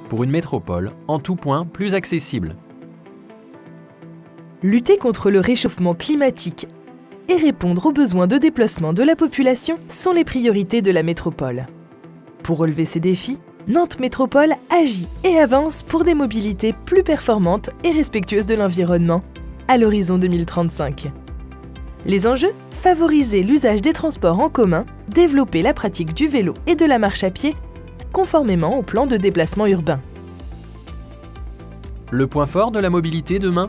pour une métropole en tout point plus accessible. Lutter contre le réchauffement climatique et répondre aux besoins de déplacement de la population sont les priorités de la métropole. Pour relever ces défis, Nantes Métropole agit et avance pour des mobilités plus performantes et respectueuses de l'environnement à l'horizon 2035. Les enjeux ? Favoriser l'usage des transports en commun, développer la pratique du vélo et de la marche à pied, conformément au plan de déplacement urbain. Le point fort de la mobilité demain ?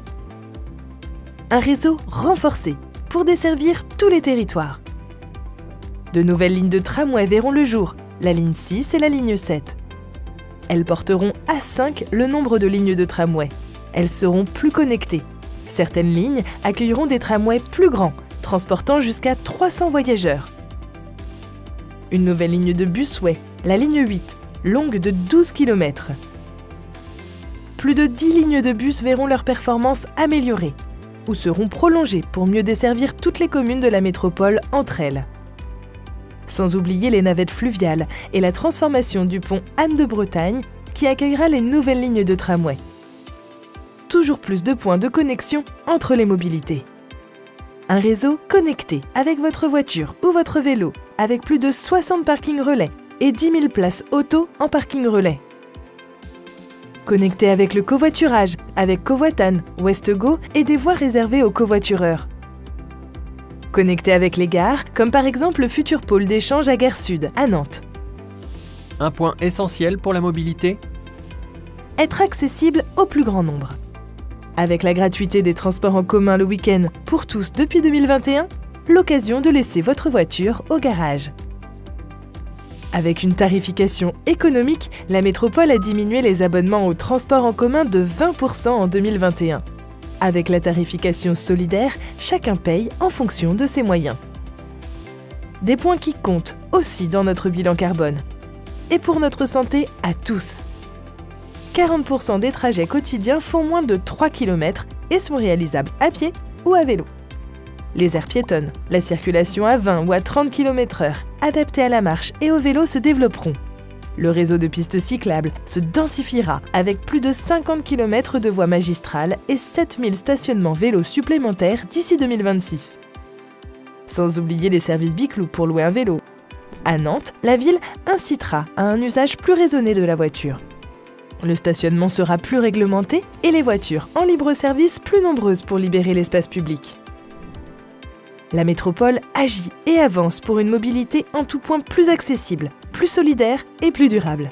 Un réseau renforcé pour desservir tous les territoires. De nouvelles lignes de tramway verront le jour, la ligne 6 et la ligne 7. Elles porteront à 5 le nombre de lignes de tramway. Elles seront plus connectées. Certaines lignes accueilleront des tramways plus grands, transportant jusqu'à 300 voyageurs. Une nouvelle ligne de busway, la ligne 8, longue de 12 km. Plus de 10 lignes de bus verront leur performance améliorée ou seront prolongées pour mieux desservir toutes les communes de la métropole entre elles. Sans oublier les navettes fluviales et la transformation du pont Anne de Bretagne qui accueillera les nouvelles lignes de tramway. Toujours plus de points de connexion entre les mobilités. Un réseau connecté avec votre voiture ou votre vélo, avec plus de 60 parkings relais et 10 000 places auto en parking relais. Connecté avec le covoiturage, avec Covoitan, Westgo et des voies réservées aux covoitureurs. Connecté avec les gares, comme par exemple le futur pôle d'échange à Gare Sud, à Nantes. Un point essentiel pour la mobilité ? Être accessible au plus grand nombre. Avec la gratuité des transports en commun le week-end pour tous depuis 2021, l'occasion de laisser votre voiture au garage. Avec une tarification économique, la métropole a diminué les abonnements aux transports en commun de 20% en 2021. Avec la tarification solidaire, chacun paye en fonction de ses moyens. Des points qui comptent aussi dans notre bilan carbone. Et pour notre santé à tous. 40% des trajets quotidiens font moins de 3 km et sont réalisables à pied ou à vélo. Les aires piétonnes, la circulation à 20 ou à 30 km/h, adaptée à la marche et au vélo, se développeront. Le réseau de pistes cyclables se densifiera avec plus de 50 km de voies magistrales et 7000 stationnements vélos supplémentaires d'ici 2026. Sans oublier les services Biclou pour louer un vélo. À Nantes, la ville incitera à un usage plus raisonné de la voiture. Le stationnement sera plus réglementé et les voitures en libre service plus nombreuses pour libérer l'espace public. La métropole agit et avance pour une mobilité en tout point plus accessible, plus solidaire et plus durable.